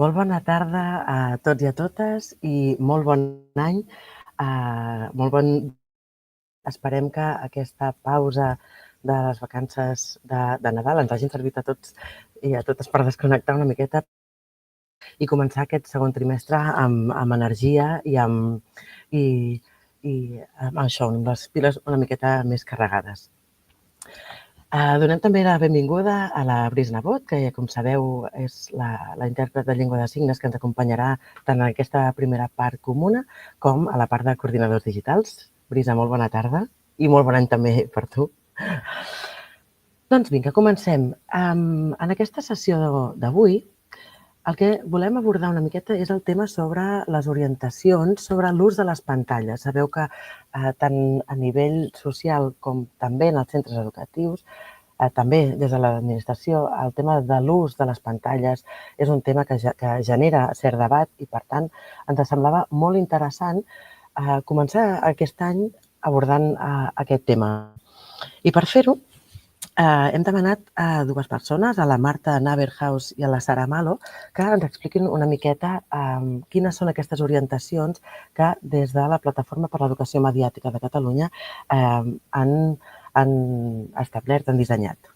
Molt bona tarda a tots i a totes i molt bon any. Esperem que aquesta pausa de les vacances de Nadal ens hagin servit a tots i a totes per desconnectar una miqueta i començar aquest segon trimestre amb energia i amb això, amb les piles una miqueta més carregades. Donem també la benvinguda a la Bris Nebot, que, com sabeu, és la intèrpret de llengua de signes que ens acompanyarà tant en aquesta primera part comuna com a la part de coordinadors digitals. Brisa, molt bona tarda i molt bon any també per tu. Doncs vinga, comencem. En aquesta sessió d'avui, el que volem abordar una miqueta és el tema sobre les orientacions, sobre l'ús de les pantalles. Sabeu que tant a nivell social com també en els centres educatius, també des de l'administració, el tema de l'ús de les pantalles és un tema que genera cert debat i, per tant, ens semblava molt interessant començar aquest any abordant aquest tema. I per fer-ho, hem demanat a dues persones, a la Marta Naberhaus i a la Sara Malo, que ens expliquin una miqueta quines són aquestes orientacions que des de la Plataforma per l'Educació Mediàtica de Catalunya han establert, han dissenyat.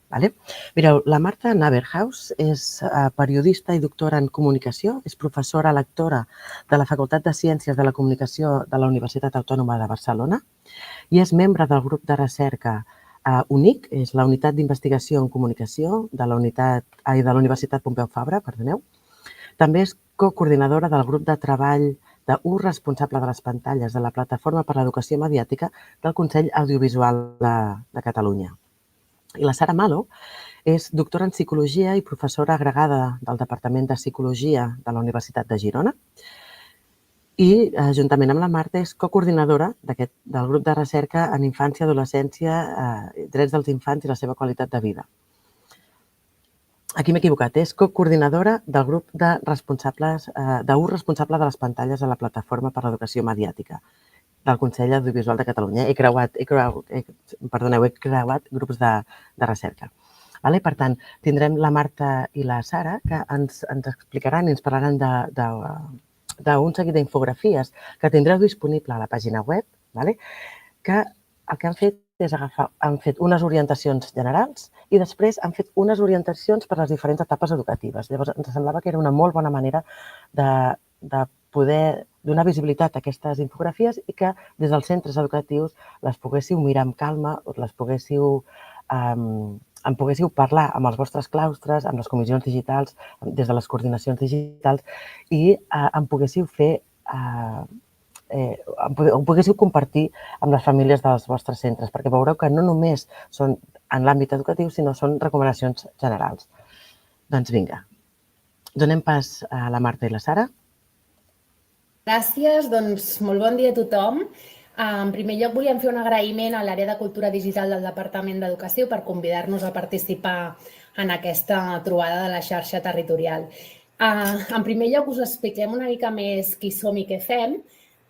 Mireu, la Marta Naberhaus és periodista i doctora en comunicació, és professora lectora de la Facultat de Ciències de la Comunicació de la Universitat Autònoma de Barcelona i és membre del grup de recerca UNIC, és la Unitat d'Investigació en Comunicació de la Universitat Pompeu Fabra, perdoneu. També és cocoordinadora del grup de treball d'ús responsable de les pantalles de la Plataforma per l'Educació Mediàtica del Consell Audiovisual de Catalunya. I la Sara Malo és doctora en Psicologia i professora agregada del Departament de Psicologia de la Universitat de Girona i, juntament amb la Marta, és cocoordinadora del grup de recerca en infància, adolescència, drets dels infants i la seva qualitat de vida. Aquí m'he equivocat, és cocoordinadora del grup d'ús responsable de les pantalles a la Plataforma per l'Educació Mediàtica del Consell Audiovisual de Catalunya. He creuat grups de recerca. Per tant, tindrem la Marta i la Sara que ens explicaran i ens parlaran d'un seguit d'infografies que tindreu disponible a la pàgina web, que el que han fet és han fet unes orientacions generals i després han fet unes orientacions per a les diferents etapes educatives. Llavors, ens semblava que era una molt bona manera de poder donar visibilitat a aquestes infografies i que des dels centres educatius les poguéssiu mirar amb calma, en poguéssiu parlar amb els vostres claustres, amb les comissions digitals, des de les coordinacions digitals i en poguéssiu compartir amb les famílies dels vostres centres, perquè veureu que no només són en l'àmbit educatiu, sinó són recomanacions generals. Doncs vinga, donem pas a la Marta i la Sara. Gràcies, doncs molt bon dia a tothom. En primer lloc, volíem fer un agraïment a l'àrea de cultura digital del Departament d'Educació per convidar-nos a participar en aquesta trobada de la xarxa territorial. En primer lloc, us expliquem una mica més qui som i què fem.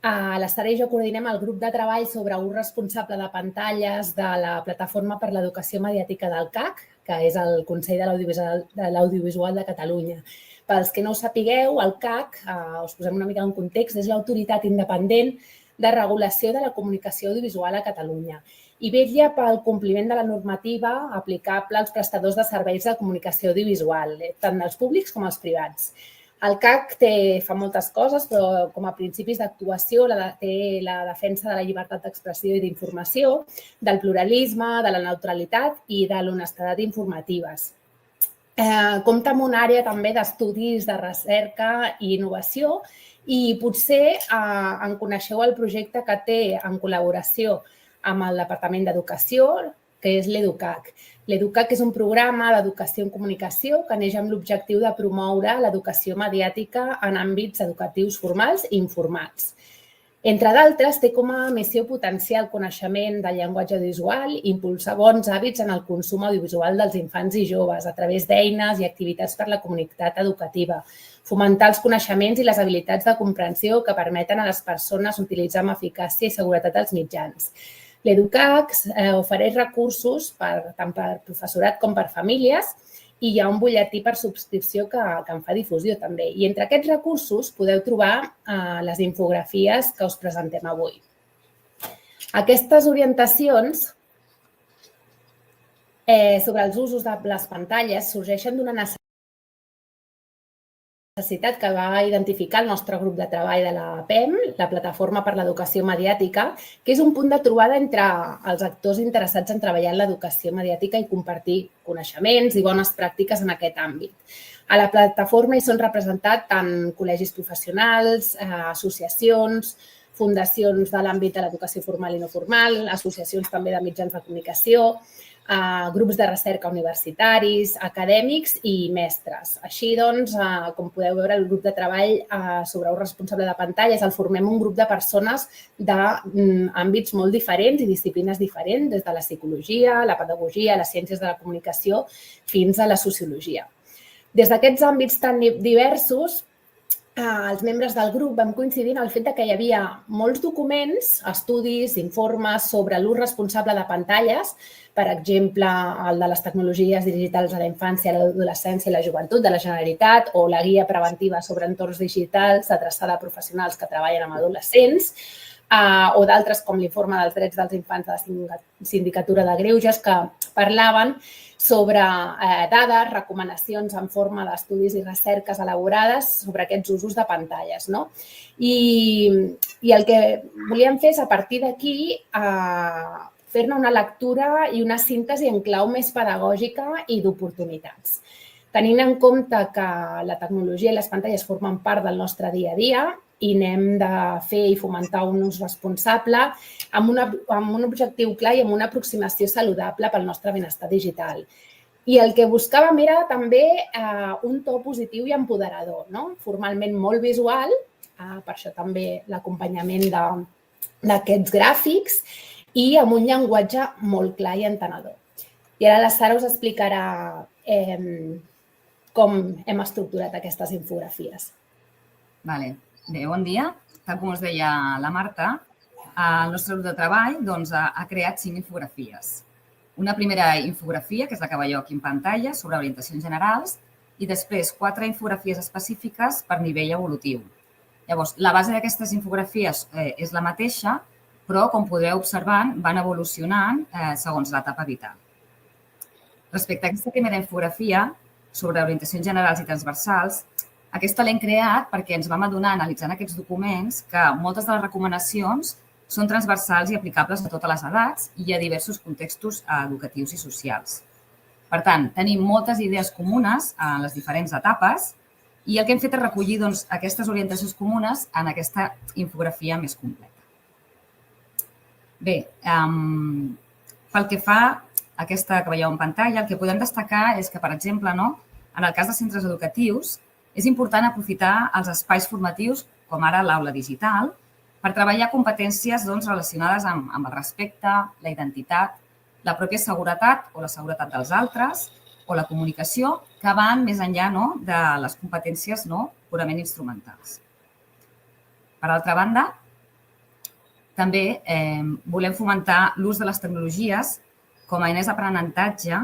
La Sara i jo coordinem el grup de treball sobre ús responsable de pantalles de la Plataforma per l'Educació Mediàtica del CAC, que és el Consell de l'Audiovisual de Catalunya. Pels que no ho sapigueu, el CAC, us posem una mica en context, és l'autoritat independent de regulació de la comunicació audiovisual a Catalunya i vetlla pel compliment de la normativa aplicable als prestadors de serveis de comunicació audiovisual, tant els públics com els privats. El CAC fa moltes coses, però com a principis d'actuació té la defensa de la llibertat d'expressió i d'informació, del pluralisme, de la neutralitat i de l'honestedat informatives. Compta amb una àrea també d'estudis, de recerca i innovació i potser en coneixeu el projecte que té en col·laboració amb el Departament d'Educació, que és l'EduCAC. L'EduCAC és un programa d'educació en comunicació que neix amb l'objectiu de promoure l'educació mediàtica en àmbits educatius formals i informals. Entre d'altres, té com a missió potenciar el coneixement del llenguatge audiovisual i impulsar bons hàbits en el consum audiovisual dels infants i joves a través d'eines i activitats per la comunitat educativa, fomentar els coneixements i les habilitats de comprensió que permeten a les persones utilitzar amb eficàcia i seguretat els mitjans. L'EduCAC ofereix recursos tant per professorat com per famílies i hi ha un butlletí per subscripció que en fa difusió també. I entre aquests recursos podeu trobar les infografies que us presentem avui. Aquestes orientacions sobre els usos de les pantalles sorgeixen d'una necessitat que va identificar el nostre grup de treball de la PEM, la Plataforma per l'Educació Mediàtica, que és un punt de trobada entre els actors interessats en treballar en l'educació mediàtica i compartir coneixements i bones pràctiques en aquest àmbit. A la plataforma hi són representats tant col·legis professionals, associacions, fundacions de l'àmbit de l'educació formal i no formal, associacions també de mitjans de comunicació, grups de recerca universitaris, acadèmics i mestres. Així doncs, com podeu veure, el grup de treball sobre ús responsable de pantalles el formem un grup de persones d'àmbits molt diferents i disciplines diferents, des de la psicologia, la pedagogia, les ciències de la comunicació, fins a la sociologia. Des d'aquests àmbits tan diversos, els membres del grup vam coincidir en el fet que hi havia molts documents, estudis, informes sobre l'ús responsable de pantalles, per exemple, el de les tecnologies digitals a la infància, l'adolescència i la joventut de la Generalitat o la guia preventiva sobre entorns digitals adreçada a professionals que treballen amb adolescents, o d'altres com l'informe dels drets dels infants de la Sindicatura de Greuges que parlaven sobre dades, recomanacions en forma d'estudis i recerques elaborades sobre aquests usos de pantalles. I el que volíem fer és, a partir d'aquí, fer-ne una lectura i una síntesi en clau més pedagògica i d'oportunitats. Tenint en compte que la tecnologia i les pantalles formen part del nostre dia a dia i n'hem de fer i fomentar un ús responsable amb un objectiu clar i amb una aproximació saludable pel nostre benestar digital. I el que buscàvem era també un to positiu i empoderador, formalment molt visual, per això també l'acompanyament d'aquests gràfics, i amb un llenguatge molt clar i entenedor. I ara la Sara us explicarà com hem estructurat aquestes infografies. Bé, bon dia. Tal com us deia la Marta, el nostre grup de treball ha creat 5 infografies. Una primera infografia, que és la que veieu aquí en pantalla, sobre orientacions generals, i després 4 infografies específiques per nivell evolutiu. Llavors, la base d'aquestes infografies és la mateixa, però, com podreu observar, van evolucionant segons l'etapa vital. Respecte a aquesta primera infografia, sobre orientacions generals i transversals, aquesta l'hem creat perquè ens vam adonar, analitzant aquests documents, que moltes de les recomanacions són transversals i aplicables a totes les edats i a diversos contextos educatius i socials. Per tant, tenim moltes idees comunes en les diferents etapes i el que hem fet és recollir aquestes orientacions comunes en aquesta infografia més completa. Bé, pel que fa a aquesta que veieu en pantalla, el que podem destacar és que, per exemple, en el cas de centres educatius, és important aprofitar els espais formatius, com ara l'aula digital, per treballar competències relacionades amb el respecte, la identitat, la pròpia seguretat o la seguretat dels altres o la comunicació, que van més enllà de les competències purament instrumentals. Per altra banda, també volem fomentar l'ús de les tecnologies com a eines d'aprenentatge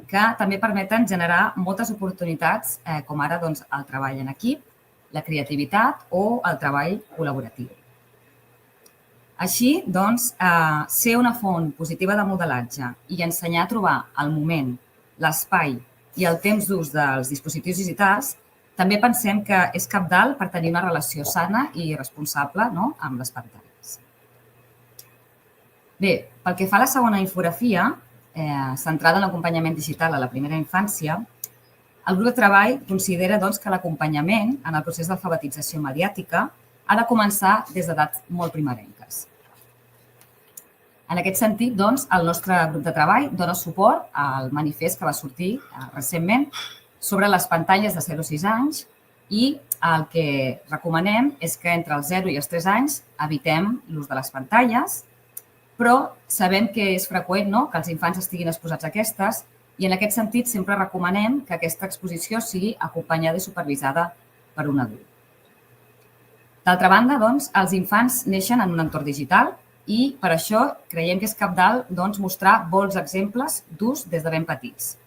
que també permeten generar moltes oportunitats, com ara el treball en equip, la creativitat o el treball col·laboratiu. Així, ser una font positiva de modelatge i ensenyar a trobar el moment, l'espai i el temps d'ús dels dispositius digitals, també pensem que és cabdal per tenir una relació sana i responsable amb les pantalles. Bé, pel que fa a la segona infografia, centrada en l'acompanyament digital a la primera infància, el grup de treball considera que l'acompanyament en el procés d'alfabetització mediàtica ha de començar des d'edats molt primerenques. En aquest sentit, el nostre grup de treball dona suport al manifest que va sortir recentment sobre les pantalles de 0 a 6 anys i el que recomanem és que entre els 0 i els 3 anys evitem l'ús de les pantalles, però sabem que és freqüent que els infants estiguin exposats a aquestes i en aquest sentit sempre recomanem que aquesta exposició sigui acompanyada i supervisada per un adult. D'altra banda, els infants neixen en un entorn digital i per això creiem que és cabdal mostrar bons exemples d'ús des de ben petits.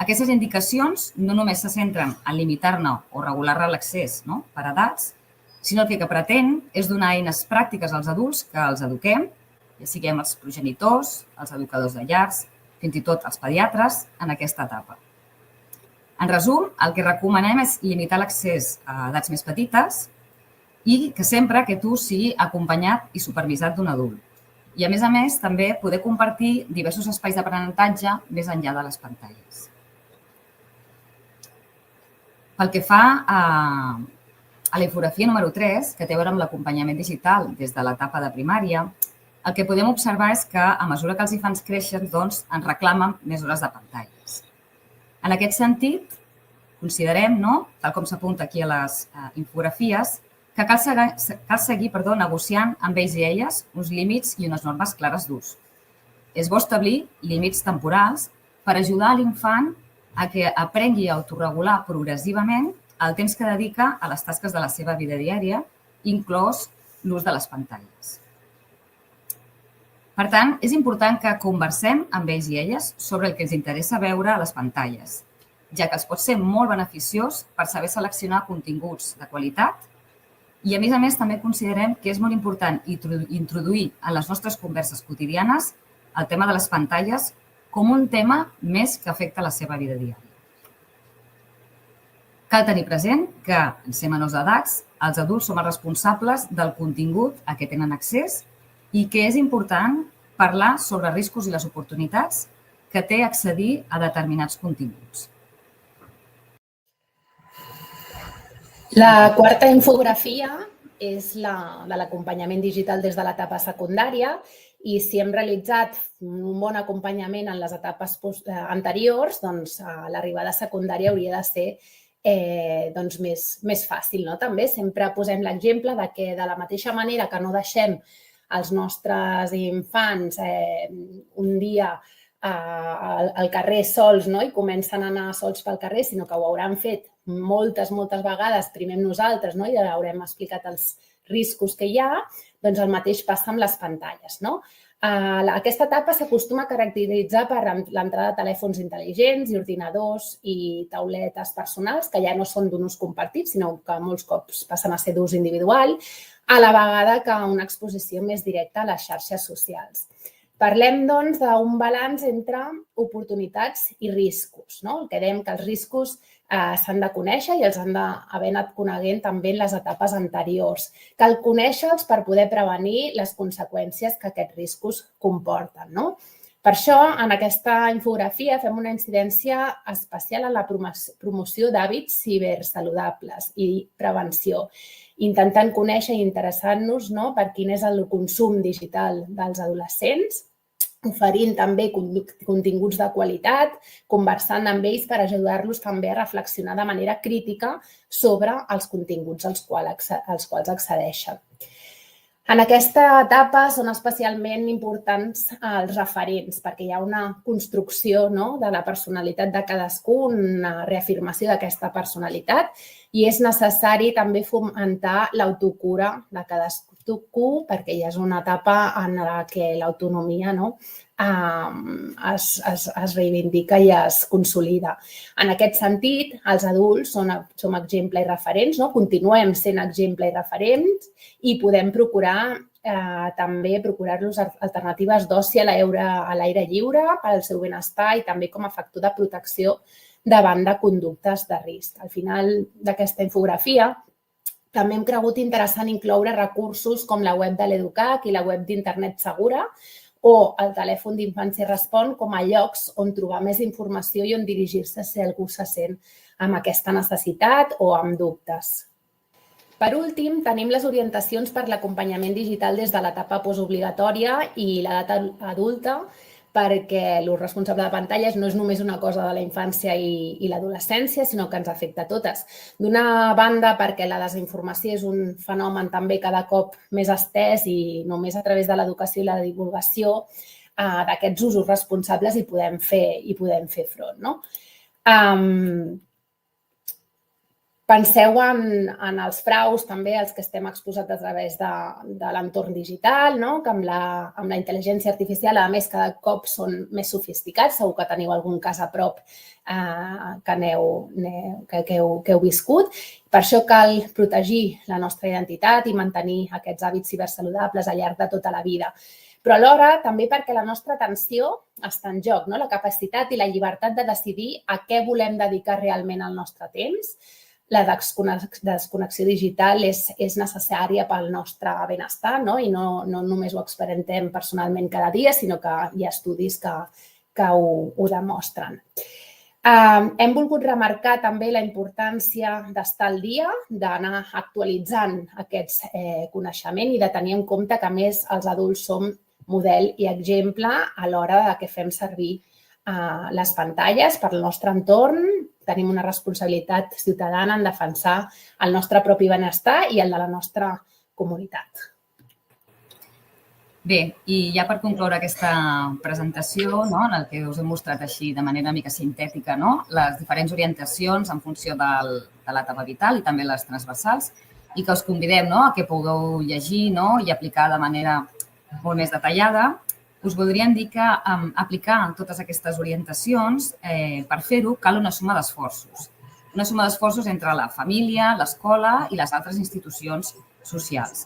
Aquestes indicacions no només se centren en limitar-ne o regular-ne l'accés per edats, sinó que el que pretén és donar eines pràctiques als adults que els eduquem, ja siguem els progenitors, els educadors de llars, fins i tot els pediatres, en aquesta etapa. En resum, el que recomanem és limitar l'accés a edats més petites i que sempre aquest ús sigui acompanyat i supervisat d'un adult. I, a més, també poder compartir diversos espais d'aprenentatge més enllà de les pantalles. Pel que fa a la infografia número 3, que té a veure amb l'acompanyament digital des de l'etapa de primària, el que podem observar és que, a mesura que els infants creixen, ens reclamen més hores de pantalles. En aquest sentit, considerem, tal com s'apunta aquí a les infografies, que cal seguir negociant amb ells i elles uns límits i unes normes clares d'ús. És bo establir límits temporals per ajudar l'infant a que aprengui a autorregular progressivament el temps que dedica a les tasques de la seva vida diària, inclòs l'ús de les pantalles. Per tant, és important que conversem amb ells i elles sobre el que ens interessa veure a les pantalles, ja que els pot ser molt beneficiós per saber seleccionar continguts de qualitat i, a més, també considerem que és molt important introduir en les nostres converses quotidianes el tema de les pantalles com un tema més que afecta la seva vida diària. Cal tenir present que, en ser menors d'edats, els adults som els responsables del contingut a què tenen accés i que és important parlar sobre riscos i les oportunitats que té accedir a determinats continguts. La quarta infografia és la de l'acompanyament digital des de l'etapa secundària i si hem realitzat un bon acompanyament en les etapes anteriors, doncs l'arribada a secundària hauria de ser més fàcil. També sempre posem l'exemple que de la mateixa manera que no deixem els nostres infants un dia al carrer sols i comencen a anar sols pel carrer, sinó que ho hauran fet moltes vegades, primer amb nosaltres, i haurem explicat els riscos que hi ha, doncs el mateix passa amb les pantalles. Aquesta etapa s'acostuma a caracteritzar per l'entrada de telèfons intel·ligents i ordinadors i tauletes personals, que ja no són d'un ús compartit, sinó que molts cops passen a ser d'ús individual, a la vegada que una exposició més directa a les xarxes socials. Parlem, doncs, d'un balanç entre oportunitats i riscos. El que dèiem que els riscos s'han de conèixer i els han d'haver anat coneguent també en les etapes anteriors. Cal conèixer-los per poder prevenir les conseqüències que aquests riscos comporten. Per això, en aquesta infografia fem una incidència especial en la promoció d'hàbits cibersaludables i prevenció, intentant conèixer i interessant-nos per quin és el consum digital dels adolescents, oferint també continguts de qualitat, conversant amb ells per ajudar-los també a reflexionar de manera crítica sobre els continguts als quals accedeixen. En aquesta etapa són especialment importants els referents, perquè hi ha una construcció de la personalitat de cadascú, una reafirmació d'aquesta personalitat i és necessari també fomentar l'autocura de cadascú, perquè ja és una etapa en la què l'autonomia es reivindica i es consolida. En aquest sentit, els adults som exemple i referents, continuem sent exemple i referents i podem també procurar-los alternatives d'oci a l'aire lliure per al seu benestar i també com a factor de protecció davant de conductes de risc. Al final d'aquesta infografia també hem cregut interessant incloure recursos com la web de l'Educac i la web d'Internet Segura o el telèfon d'Infància Respon com a llocs on trobar més informació i on dirigir-se si algú se sent amb aquesta necessitat o amb dubtes. Per últim, tenim les orientacions per l'acompanyament digital des de l'etapa postobligatòria i l'edat adulta, perquè l'ús responsable de pantalles no és només una cosa de la infància i l'adolescència, sinó que ens afecta a totes. D'una banda, perquè la desinformació és un fenomen també cada cop més estès i només a través de l'educació i la divulgació d'aquests usos responsables hi podem fer front. Penseu en els fraus, també, els que estem exposats a través de l'entorn digital, que amb la intel·ligència artificial, a més, cada cop són més sofisticats. Segur que teniu algun cas a prop que heu viscut. Per això cal protegir la nostra identitat i mantenir aquests hàbits cibersaludables al llarg de tota la vida. Però alhora també perquè la nostra atenció està en joc, la capacitat i la llibertat de decidir a què volem dedicar realment el nostre temps. La desconnexió digital és necessària pel nostre benestar i no només ho experimentem personalment cada dia, sinó que hi ha estudis que ho demostren. Hem volgut remarcar també la importància d'estar al dia, d'anar actualitzant aquest coneixement i de tenir en compte que, a més, els adults som model i exemple a l'hora que fem servir les pantalles per al nostre entorn. Tenim una responsabilitat ciutadana en defensar el nostre propi benestar i el de la nostra comunitat. Bé, i ja per concloure aquesta presentació, en el que us he mostrat així de manera una mica sintètica, les diferents orientacions en funció de l'etapa vital i també les transversals, i que us convidem a que pugueu llegir i aplicar de manera molt més detallada. Us voldríem dir que aplicar totes aquestes orientacions, per fer-ho, cal una suma d'esforços. Una suma d'esforços entre la família, l'escola i les altres institucions socials.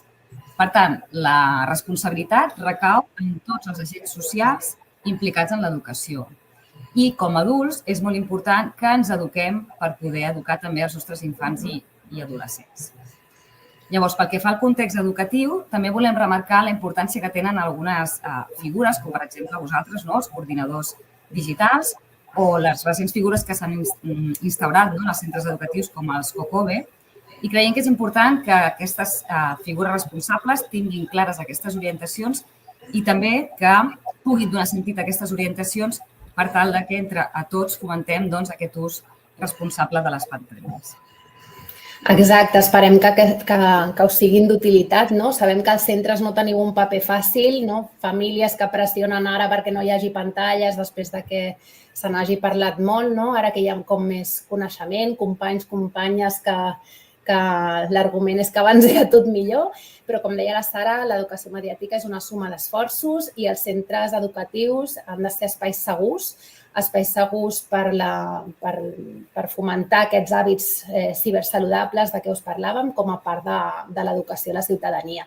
Per tant, la responsabilitat recau en tots els agents socials implicats en l'educació. I com a adults és molt important que ens eduquem per poder educar també els nostres infants i adolescents. Llavors, pel que fa al context educatiu, també volem remarcar la importància que tenen algunes figures, com per exemple vosaltres, els coordinadors digitals o les recents figures que s'han instaurat en els centres educatius com els COCOBE, i creiem que és important que aquestes figures responsables tinguin clares aquestes orientacions i també que puguin donar sentit a aquestes orientacions per tal que entre a tots fomentem aquest ús responsable de les pantalles. Exacte, esperem que us siguin d'utilitat. Sabem que els centres no teniu un paper fàcil, famílies que pressionen ara perquè no hi hagi pantalles després que se n'hagi parlat molt, ara que hi ha com més coneixement, companys, companyes, que l'argument és que abans era tot millor, però com deia la Sara, l'educació mediàtica és una suma d'esforços i els centres educatius han de ser espais segurs per fomentar aquests hàbits cibersaludables de què us parlàvem com a part de l'educació a la ciutadania.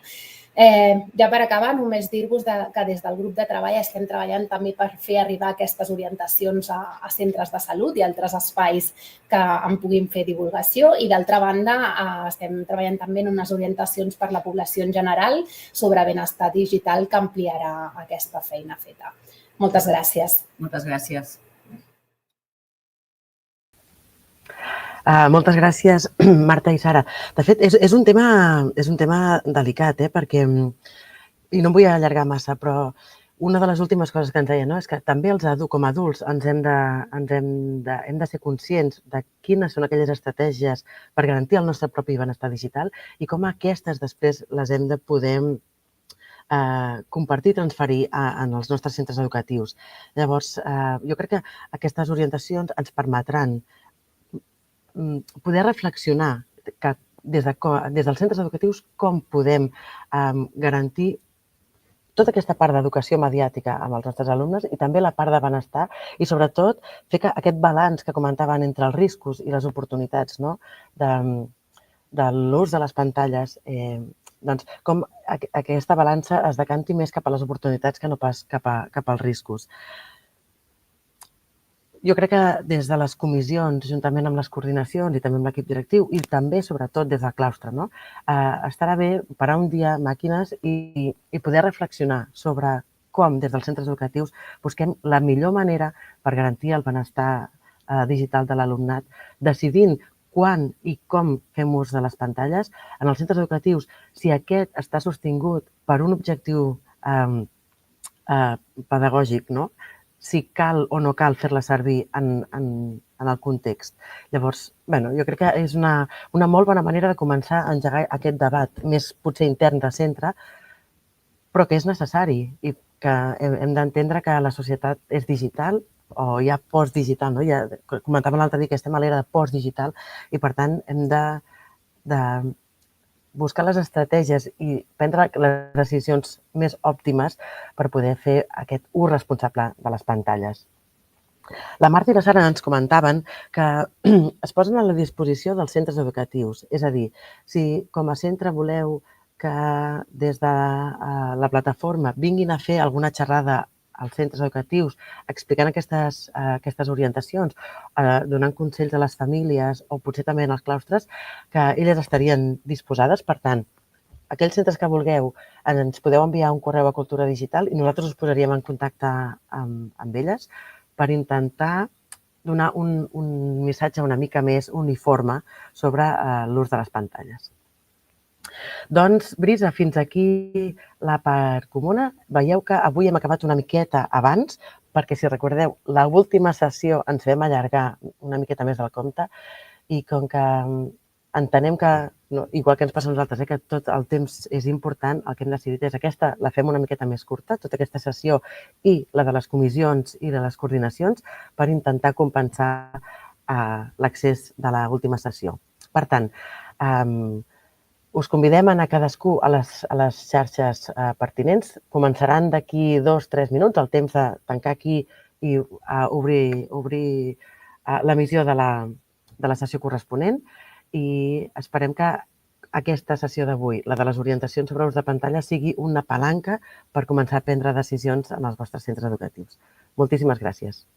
Ja per acabar, només dir-vos que des del grup de treball estem treballant també per fer arribar aquestes orientacions a centres de salut i altres espais que en puguin fer divulgació i, d'altra banda, estem treballant també en unes orientacions per la població en general sobre benestar digital que ampliarà aquesta feina feta. Moltes gràcies. Moltes gràcies. Moltes gràcies, Marta i Sara. De fet, és un tema delicat, perquè, i no em vull allargar massa, però una de les últimes coses que ens deien és que també com a adults hem de ser conscients de quines són aquelles estratègies per garantir el nostre propi benestar digital i com aquestes després les hem de poder compartir i transferir en els nostres centres educatius. Llavors, jo crec que aquestes orientacions ens permetran poder reflexionar des dels centres educatius com podem garantir tota aquesta part d'educació mediàtica amb els nostres alumnes i també la part de benestar i, sobretot, fer aquest balanç que comentaven entre els riscos i les oportunitats de l'ús de les pantalles, doncs com aquesta balança es decanti més cap a les oportunitats que no pas cap als riscos. Jo crec que des de les comissions, juntament amb les coordinacions i també amb l'equip directiu i també, sobretot, des del claustre, estarà bé parar un dia màquines i poder reflexionar sobre com, des dels centres educatius, busquem la millor manera per garantir el benestar digital de l'alumnat, decidint quan i com fem ús de les pantalles en els centres educatius, si aquest està sostingut per un objectiu pedagògic, si cal o no cal fer-la servir en el context. Llavors, jo crec que és una molt bona manera de començar a engegar aquest debat, més potser intern de centre, però que és necessari i que hem d'entendre que la societat és digital o ja postdigital, no? Ja comentàvem l'altre dia que estem a l'era de postdigital i, per tant, hem de buscar les estratègies i prendre les decisions més òptimes per poder fer aquest ús responsable de les pantalles. La Marta i la Sara ens comentaven que es posen a la disposició dels centres educatius. És a dir, si com a centre voleu que des de la plataforma vinguin a fer alguna xerrada als centres educatius explicant aquestes orientacions, donant consells a les famílies o potser també en els claustres, que elles estarien disposades. Per tant, aquells centres que vulgueu, ens podeu enviar un correu a Cultura Digital i nosaltres us posaríem en contacte amb elles per intentar donar un missatge una mica més uniforme sobre l'ús de les pantalles. Doncs, Brisa, fins aquí la part comuna. Veieu que avui hem acabat una miqueta abans, perquè, si recordeu, l'última sessió ens vam allargar una miqueta més del compte i com que entenem que, igual que ens passa a nosaltres, que tot el temps és important, el que hem decidit és aquesta, la fem una miqueta més curta, tota aquesta sessió i la de les comissions i de les coordinacions, per intentar compensar l'accés de l'última sessió. Per tant, us convidem a anar cadascú a les xarxes pertinents. Començaran d'aquí 2-3 minuts, el temps de tancar aquí i obrir l'emissió de la sessió corresponent, i esperem que aquesta sessió d'avui, la de les orientacions sobre ús de pantalla, sigui una palanca per començar a prendre decisions en els vostres centres educatius. Moltíssimes gràcies.